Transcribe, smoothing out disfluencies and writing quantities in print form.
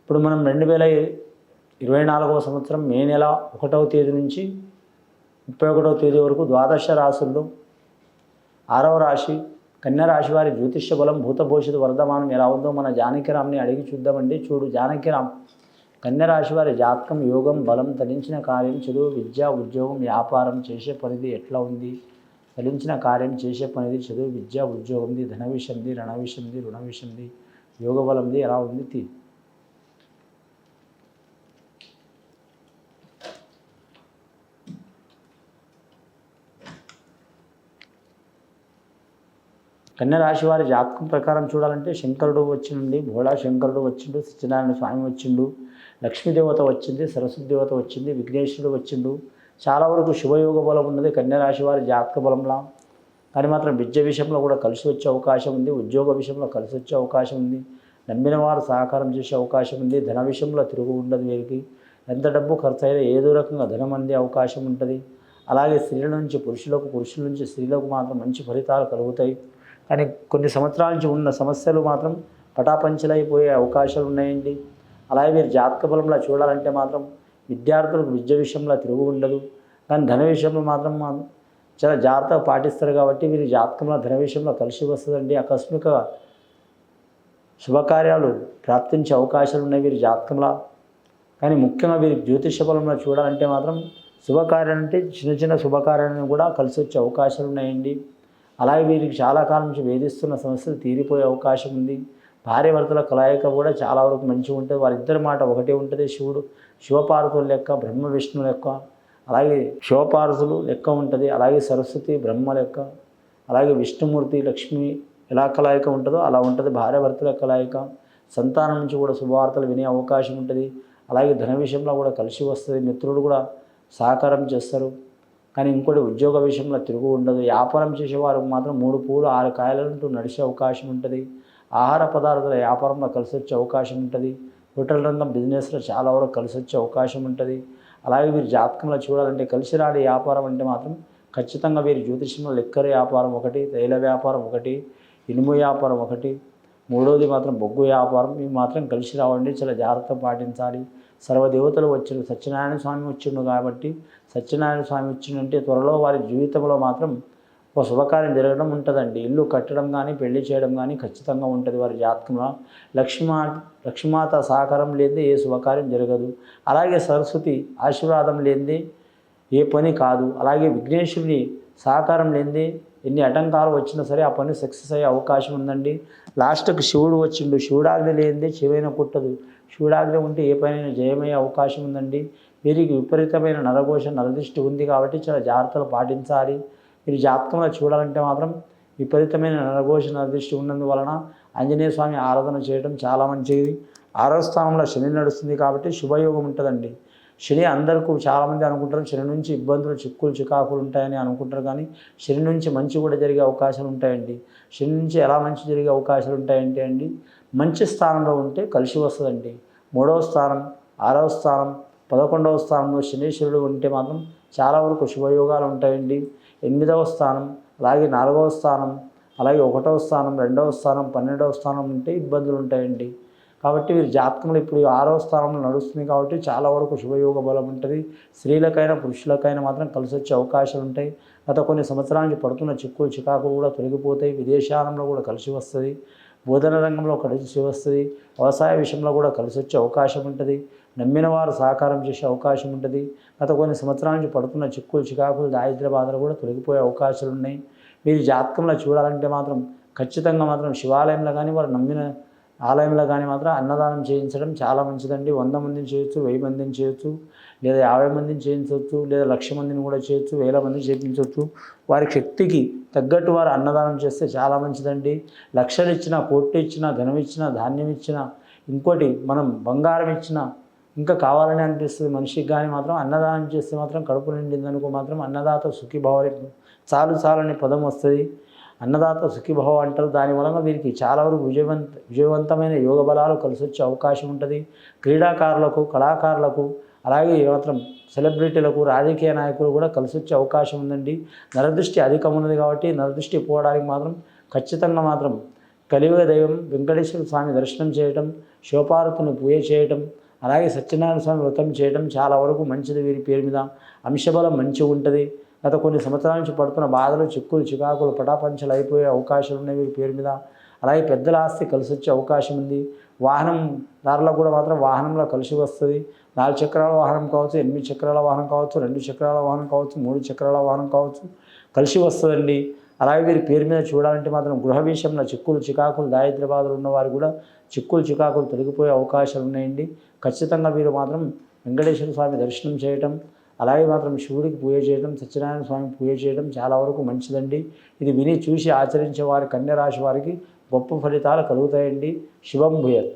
ఇప్పుడు మనం 2024వ సంవత్సరం మే నెల 1వ తేదీ నుంచి 31వ తేదీ వరకు ద్వాదశ రాశుల్లో 6వ రాశి కన్యా రాశి వారి జ్యోతిష్య బలం భూత భవిష్యత్తు వర్ధమానం ఎలా ఉందో మన జానకిరామ్ని అడిగి చూద్దామండి. చూడు జానకిరామ్, కన్యా రాశి వారి జాతకం యోగం బలం తలించిన కార్యం చదువు విద్య ఉద్యోగం వ్యాపారం చేసే పనిది ఎట్లా ఉంది? తలించిన కార్యం చేసే పనిది చదువు విద్య ఉద్యోగంది ధన విషయంది రణ విషయంది రుణ విషయంది యోగ బలంది ఎలా ఉంది? కన్యా రాశి వారి జాతకం ప్రకారం చూడాలంటే శంకరుడు వచ్చిండి, భోళా శంకరుడు వచ్చిండు, సత్యనారాయణ స్వామి వచ్చిండు, లక్ష్మీదేవత వచ్చింది, సరస్వతి దేవత వచ్చింది, విఘ్నేశ్వరుడు వచ్చిండు. చాలా వరకు శుభయోగ బలం ఉన్నది కన్యా రాశి వారి జాతక బలంలా. కానీ మాత్రం విద్య విషయంలో కూడా కలిసి వచ్చే అవకాశం ఉంది, ఉద్యోగ విషయంలో కలిసి వచ్చే అవకాశం ఉంది, నమ్మిన వారు సహకారం చేసే అవకాశం ఉంది, ధన విషయంలో తిరుగు ఉండదు. వీరికి ఎంత డబ్బు ఖర్చు అయినా ఏదో రకంగా ధనం అందే అవకాశం ఉంటుంది. అలాగే స్త్రీల నుంచి పురుషులకు, పురుషుల నుంచి స్త్రీలకు మాత్రం మంచి ఫలితాలు కలుగుతాయి. కానీ కొన్ని సంవత్సరాల నుంచి ఉన్న సమస్యలు మాత్రం పటాపంచలైపోయే అవకాశాలు ఉన్నాయండి. అలాగే మీరు జాతక బలంలో చూడాలంటే మాత్రం విద్యార్థులకు విద్య విషయంలో తిరుగు ఉండదు. కానీ ధన విషయంలో మాత్రం చాలా జాగ్రత్తగా పాటిస్తారు కాబట్టి వీరి జాతకంలో ధన విషయంలో కలిసి వస్తుందండి. ఆకస్మిక శుభకార్యాలు ప్రాప్తించే అవకాశాలు ఉన్నాయి వీరి జాతకంలో. కానీ ముఖ్యంగా వీరి జ్యోతిష బలంలో చూడాలంటే మాత్రం శుభకార్యాలు అంటే చిన్న చిన్న శుభకార్యాలను కూడా కలిసి వచ్చే అవకాశాలు ఉన్నాయండి. అలాగే వీరికి చాలా కాలం నుంచి వేధిస్తున్న సమస్యలు తీరిపోయే అవకాశం ఉంది. భార్య భర్తల కలయిక కూడా చాలా వరకు మంచిగా ఉంటుంది. వారిద్దరి మాట ఒకటే ఉంటుంది. శివపార్వతుల లెక్క, బ్రహ్మ విష్ణు లెక్క, అలాగే శివపార్వతులు లెక్క ఉంటుంది. అలాగే సరస్వతి బ్రహ్మ లెక్క, అలాగే విష్ణుమూర్తి లక్ష్మి ఎలా కలయిక ఉంటుందో అలా ఉంటుంది భార్య భర్తల కలయిక. సంతానం నుంచి కూడా శుభవార్తలు వినే అవకాశం ఉంటుంది. అలాగే ధన విషయంలో కూడా కలిసి వస్తుంది. మిత్రులు కూడా సహకారం చేస్తారు. కానీ ఇంకోటి ఉద్యోగ విషయంలో తిరుగు ఉండదు. వ్యాపారం చేసేవారికి మాత్రం 3 పూలు 6 కాయలంటూ నడిచే అవకాశం ఉంటుంది. ఆహార పదార్థాల వ్యాపారంలో కలిసి వచ్చే అవకాశం ఉంటుంది. హోటల్ రంగం బిజినెస్లో చాలా వరకు కలిసి వచ్చే అవకాశం ఉంటుంది. అలాగే వీరి జాతకంలో చూడాలంటే కలిసి రాని వ్యాపారం అంటే మాత్రం ఖచ్చితంగా వీరి జ్యోతిష్యంలో లెక్కర వ్యాపారం ఒకటి, తైల వ్యాపారం ఒకటి, ఇనుము వ్యాపారం ఒకటి, మూడోది మాత్రం బొగ్గు వ్యాపారం. ఇవి మాత్రం కలిసి రావండి. చాలా జాగ్రత్త పాటించాలి. సర్వదేవతలు వచ్చిండు, సత్యనారాయణ స్వామి వచ్చిండు కాబట్టి సత్యనారాయణ స్వామి వచ్చిందంటే త్వరలో వారి జీవితంలో మాత్రం ఒక శుభకార్యం జరగడం ఉంటుందండి. ఇల్లు కట్టడం కానీ పెళ్లి చేయడం కానీ ఖచ్చితంగా ఉంటుంది వారి జాతకంలో. లక్ష్మీమాత సహకారం లేనిదే ఏ శుభకార్యం జరగదు. అలాగే సరస్వతి ఆశీర్వాదం లేనిదే ఏ పని కాదు. అలాగే విఘ్నేశ్వరుని సహకారం లేనిదే ఎన్ని ఆటంకాలు వచ్చినా సరే ఆ పని సక్సెస్ అయ్యే అవకాశం ఉందండి. లాస్ట్కి శివుడు వచ్చిండు. శివుడాజ్ఞ లేనిదే చెవైన పుట్టదు. శివుడాజ్ఞ ఉంటే ఏ పనైనా జయమయ్యే అవకాశం ఉందండి. వీరికి విపరీతమైన నరఘోష నరదృష్టి ఉంది కాబట్టి చాలా జాగ్రత్తలు పాటించాలి. వీరి జాతకంలో చూడాలంటే మాత్రం విపరీతమైన నరఘోష నరదృష్టి ఉన్నందువలన ఆంజనేయ స్వామి ఆరాధన చేయడం చాలా మంచిది. 6వ స్థానంలో శని నడుస్తుంది కాబట్టి శుభయోగం ఉంటుందండి. శని అందరికీ చాలామంది అనుకుంటారు శని నుంచి ఇబ్బందులు చిక్కులు చికాకులు ఉంటాయని అనుకుంటారు. కానీ శని నుంచి మంచి కూడా జరిగే అవకాశాలు ఉంటాయండి. శని నుంచి ఎలా మంచి జరిగే అవకాశాలు ఉంటాయంటే అండి, మంచి స్థానంలో ఉంటే కలిసి వస్తుందండి. 3వ స్థానం, 6వ స్థానం, 11వ స్థానంలో శనీశ్వరుడు ఉంటే మాత్రం చాలా వరకు శుభయోగాలు ఉంటాయండి. 8వ స్థానం, అలాగే 4వ స్థానం, అలాగే 1వ స్థానం, 2వ స్థానం, 12వ స్థానం ఉంటే ఇబ్బందులు ఉంటాయండి. కాబట్టి వీరి జాతకంలో ఇప్పుడు 6వ స్థానంలో నడుస్తుంది కాబట్టి చాలా వరకు శుభయోగ బలం ఉంటుంది. స్త్రీలకైనా పురుషులకైనా మాత్రం కలిసి వచ్చే అవకాశాలు ఉంటాయి. గత కొన్ని సంవత్సరాల నుంచి పడుతున్న చిక్కులు చికాకులు కూడా తొలగిపోతాయి. విదేశాలంలో కూడా కలిసి వస్తుంది. బోధన రంగంలో కలిసి వస్తుంది. వ్యవసాయ విషయంలో కూడా కలిసి వచ్చే అవకాశం ఉంటుంది. నమ్మిన వారు సహకారం చేసే అవకాశం ఉంటుంది. గత కొన్ని సంవత్సరాల నుంచి పడుతున్న చిక్కులు చికాకులు దారిద్ర్య బాధలు కూడా తొలగిపోయే అవకాశాలు ఉన్నాయి. వీరి జాతకంలో చూడాలంటే మాత్రం ఖచ్చితంగా మాత్రం శివాలయంలో కానీ వారు నమ్మిన ఆలయంలో కానీ మాత్రం అన్నదానం చేయించడం చాలా మంచిదండి. 100 మందిని చేయొచ్చు, 1000 మందిని చేయొచ్చు, లేదా 50 మందిని చేయించవచ్చు, లేదా 1,00,000 మందిని కూడా చేయొచ్చు, 1000 మందిని చేయించవచ్చు. వారి శక్తికి తగ్గట్టు వారు అన్నదానం చేస్తే చాలా మంచిదండి. లక్షలు ఇచ్చినా, కోట్లు ఇచ్చినా, ధనం ఇచ్చినా, ధాన్యం ఇచ్చినా, ఇంకోటి మనం బంగారం ఇచ్చినా ఇంకా కావాలని అనిపిస్తుంది మనిషికి. కానీ మాత్రం అన్నదానం చేస్తే మాత్రం కడుపు నిండిందనుకో మాత్రం అన్నదాత సుఖీభవ చాలని పదం వస్తుంది. అన్నదాత సుఖీభవ అంటారు. దానివలన వీరికి చాలా వరకు విజయవంతమైన యోగ బలాలు కలిసి వచ్చే అవకాశం ఉంటుంది. క్రీడాకారులకు, కళాకారులకు, అలాగే మాత్రం సెలబ్రిటీలకు, రాజకీయ నాయకులు కూడా కలిసి వచ్చే అవకాశం ఉందండి. నరదృష్టి అధికం ఉన్నది కాబట్టి నరదృష్టి పోవడానికి మాత్రం ఖచ్చితంగా మాత్రం కలియుగ దైవం వెంకటేశ్వర స్వామి దర్శనం చేయటం, శివపార్వతిని పూజ చేయటం, అలాగే సత్యనారాయణ స్వామి వ్రతం చేయటం చాలా వరకు మంచిది. వీరి పేరు మీద అంశబలం మంచిగా ఉంటుంది. గత కొన్ని సంవత్సరాల నుంచి పడుతున్న బాధలు, చిక్కులు, చికాకులు పటాపంచలు అయిపోయే అవకాశాలు ఉన్నాయి వీరి పేరు మీద. అలాగే పెద్దల ఆస్తి కలిసి వచ్చే అవకాశం ఉంది. వాహనం దారిలో కూడా మాత్రం వాహనంలో కలిసి వస్తుంది. 4 చక్రాల వాహనం కావచ్చు, 8 చక్రాల వాహనం కావచ్చు, 2 చక్రాల వాహనం కావచ్చు, 3 చక్రాల వాహనం కావచ్చు, కలిసి వస్తుందండి. అలాగే వీరి పేరు మీద చూడాలంటే మాత్రం గృహ విషయంలో చిక్కులు, చికాకులు, దారిద్ర్య బాధలు ఉన్నవారు కూడా చిక్కులు, చికాకులు తొలగిపోయే అవకాశాలు ఉన్నాయండి. ఖచ్చితంగా వీరు మాత్రం వెంకటేశ్వర స్వామి దర్శనం చేయటం, అలాగే మాత్రం శివుడికి పూజ చేయడం, సత్యనారాయణ స్వామి పూజ చేయడం చాలా వరకు మంచిదండి. ఇది విని చూసి ఆచరించే వారి కన్య రాశి వారికి గొప్ప ఫలితాలు కలుగుతాయండి. శుభం భూయాత్.